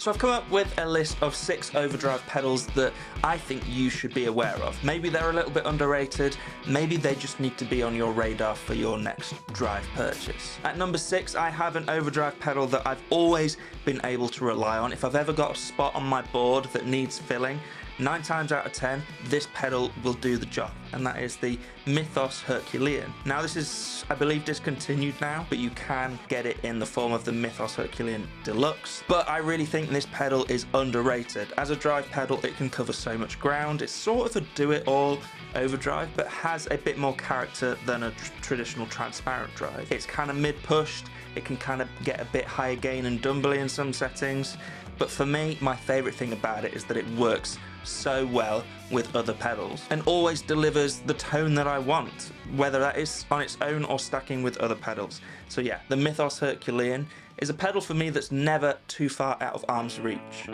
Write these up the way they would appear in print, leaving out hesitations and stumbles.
So I've come up with a list of 6 overdrive pedals that I think you should be aware of. Maybe they're a little bit underrated, maybe they just need to be on your radar for your next drive purchase. At number 6, I have an overdrive pedal that I've always been able to rely on. If I've ever got a spot on my board that needs filling, 9 times out of 10, this pedal will do the job, and that is the Mythos Herculean. Now this is, I believe, discontinued now, but you can get it in the form of the Mythos Herculean Deluxe. But I really think this pedal is underrated. As a drive pedal, it can cover so much ground. It's sort of a do-it-all overdrive, but has a bit more character than a traditional transparent drive. It's kind of mid-pushed, it can kind of get a bit higher gain and dumbly in some settings, but for me, my favourite thing about it is that it works so well with other pedals and always delivers the tone that I want, whether that is on its own or stacking with other pedals. So yeah, the Mythos Herculean is a pedal for me that's never too far out of arm's reach.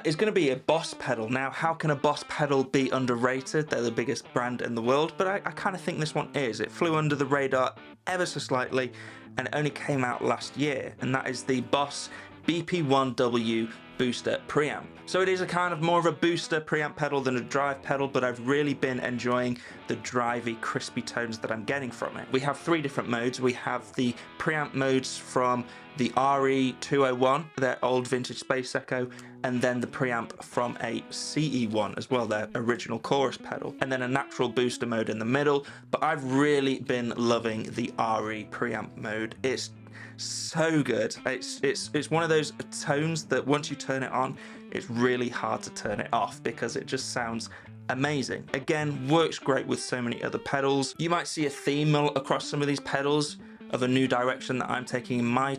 Is going to be a Boss pedal. Now, how can a Boss pedal be underrated? They're the biggest brand in the world, but I kind of think this one is. It flew under the radar ever so slightly, and it only came out last year, and that is the Boss BP1W booster preamp. So it is a kind of more of a booster preamp pedal than a drive pedal, but I've really been enjoying the drivey, crispy tones that I'm getting from it. We have 3 different modes. We have the preamp modes from the RE201, their old vintage Space Echo, and then the preamp from a CE1 as well, their original chorus pedal, and then a natural booster mode in the middle. But I've really been loving the RE preamp mode. It's so good. It's one of those tones that once you turn it on, it's really hard to turn it off because it just sounds amazing. Again, works great with so many other pedals. You might see a theme across some of these pedals of a new direction that I'm taking in my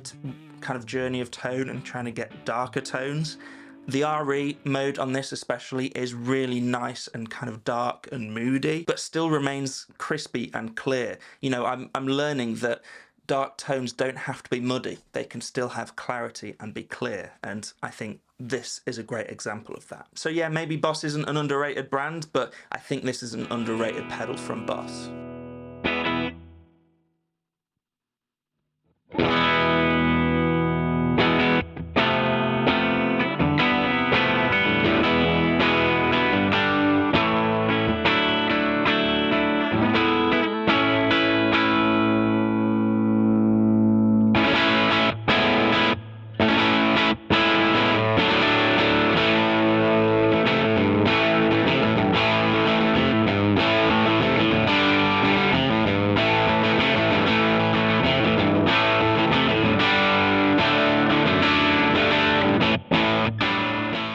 kind of journey of tone and trying to get darker tones. The RE mode on this especially is really nice and kind of dark and moody, but still remains crispy and clear. You know, I'm learning that dark tones don't have to be muddy. They can still have clarity and be clear, and I think this is a great example of that. So yeah, maybe Boss isn't an underrated brand, but I think this is an underrated pedal from Boss.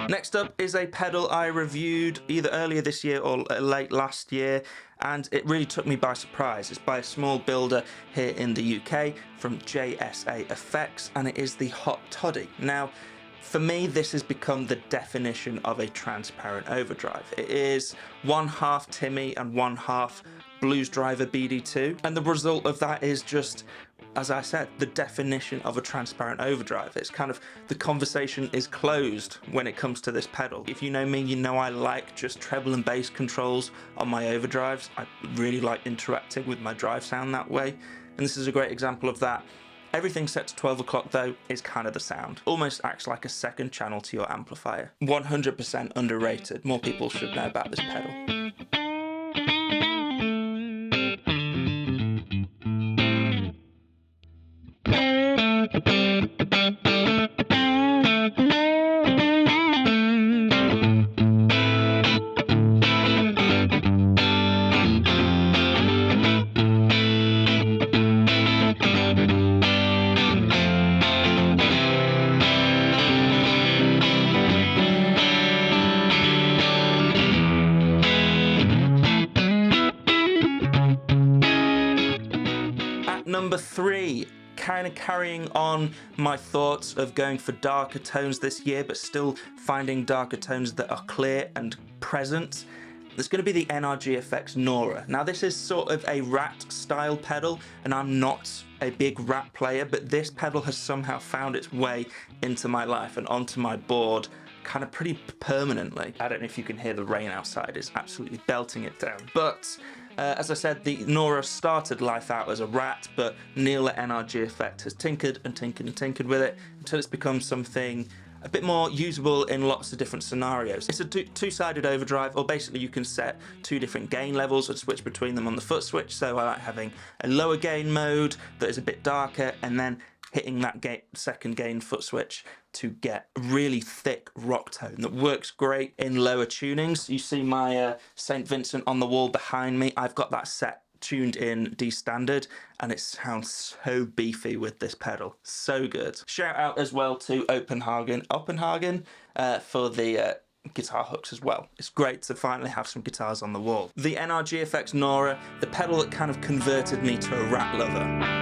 Next up is a pedal I reviewed either earlier this year or late last year, and it really took me by surprise. It's by a small builder here in the UK from JSA Effects, and it is the Hot Toddy. Now, for me, this has become the definition of a transparent overdrive. It is 1/2 Timmy and 1/2 Blues Driver BD2, and the result of that is just, as I said, the definition of a transparent overdrive. It's kind of, the conversation is closed when it comes to this pedal. If you know me, you know I like just treble and bass controls on my overdrives. I really like interacting with my drive sound that way, and this is a great example of that. Everything set to 12 o'clock though is kind of the sound. Almost acts like a second channel to your amplifier. 100% underrated. More people should know about this pedal. Number 3, kind of carrying on my thoughts of going for darker tones this year, but still finding darker tones that are clear and present. There's going to be the NRG Effects Nora. Now this is sort of a Rat style pedal, and I'm not a big Rat player, but this pedal has somehow found its way into my life and onto my board kind of pretty permanently. I don't know if you can hear the rain outside, it's absolutely belting it down. But as I said, the Nora started life out as a Rat, but Neil at NRG Effect has tinkered and tinkered and tinkered with it until it's become something a bit more usable in lots of different scenarios. It's a two-sided overdrive, or basically you can set 2 different gain levels and switch between them on the foot switch. So I like having a lower gain mode that is a bit darker, and then hitting that second gain foot switch to get a really thick rock tone that works great in lower tunings. You see my St. Vincent on the wall behind me. I've got that set tuned in D standard, and it sounds so beefy with this pedal. So good. Shout out as well to Oppenhagen for the guitar hooks as well. It's great to finally have some guitars on the wall. The NRG Effects Nora, the pedal that kind of converted me to a Rat lover.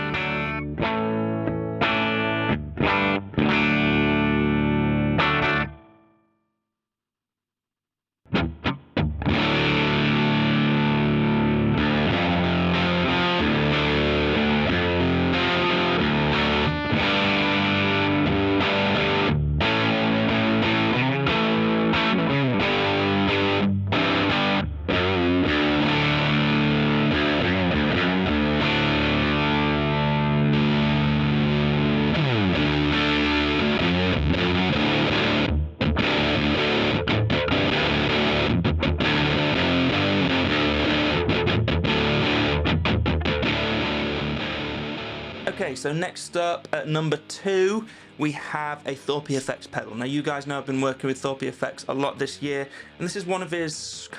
Okay, so next up at number 2, we have a Thorpe Effects pedal. Now you guys know I've been working with Thorpe Effects a lot this year, and this is one of his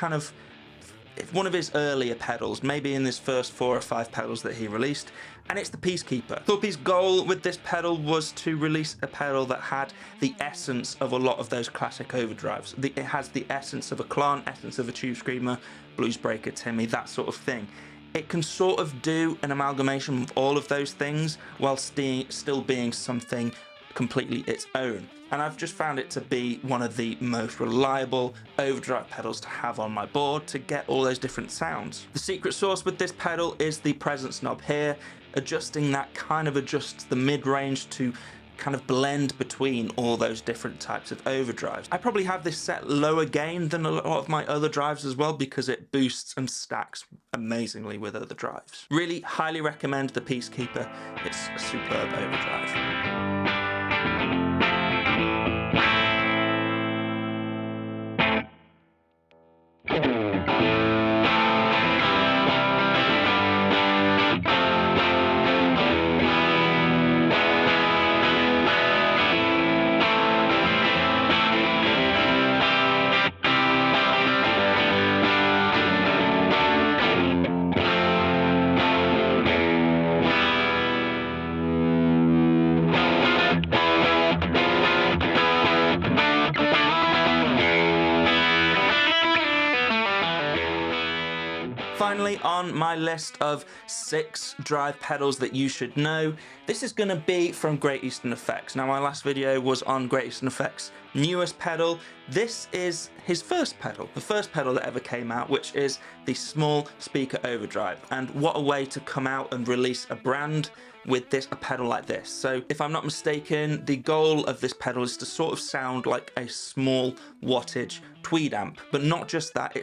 earlier pedals, maybe in his first 4 or 5 pedals that he released, and it's the Peacekeeper. Thorpe's goal with this pedal was to release a pedal that had the essence of a lot of those classic overdrives. It has the essence of a Klon, essence of a Tube Screamer, Bluesbreaker, Timmy, that sort of thing. It can sort of do an amalgamation of all of those things while still being something completely its own. And I've just found it to be one of the most reliable overdrive pedals to have on my board to get all those different sounds. The secret sauce with this pedal is the presence knob here. Adjusting that kind of adjusts the mid-range to kind of blend between all those different types of overdrives. I probably have this set lower gain than a lot of my other drives as well, because it boosts and stacks amazingly with other drives. Really highly recommend the Peacekeeper. It's a superb overdrive. Finally, on my list of 6 drive pedals that you should know, this is going to be from Great Eastern Effects. Now, my last video was on Great Eastern Effects' newest pedal. This is his first pedal, the first pedal that ever came out, which is the small speaker overdrive. And what a way to come out and release a brand with a pedal like this. So if I'm not mistaken, the goal of this pedal is to sort of sound like a small wattage tweed amp, but not just that,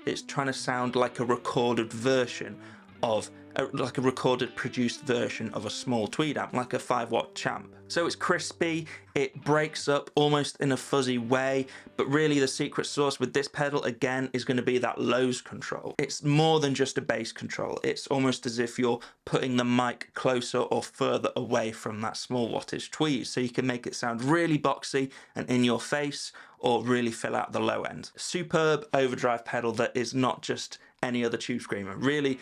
it's trying to sound like a recorded version of like a recorded produced version of a small tweed amp, like a 5-watt champ. So it's crispy, it breaks up almost in a fuzzy way, but really the secret sauce with this pedal again is going to be that lows control. It's more than just a bass control. It's almost as if you're putting the mic closer or further away from that small wattage tweed, so you can make it sound really boxy and in your face, or really fill out the low end. Superb overdrive pedal that is not just any other Tube Screamer. Really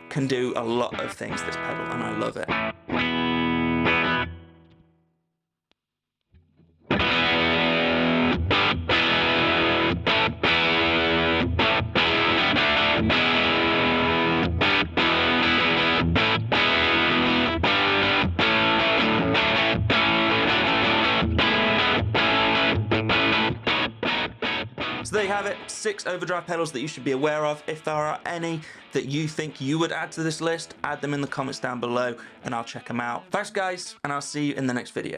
can do a lot of things, this pedal, and I love it. So there you have it, 6 overdrive pedals that you should be aware of. If there are any that you think you would add to this list, add them in the comments down below and I'll check them out. Thanks guys, and I'll see you in the next video.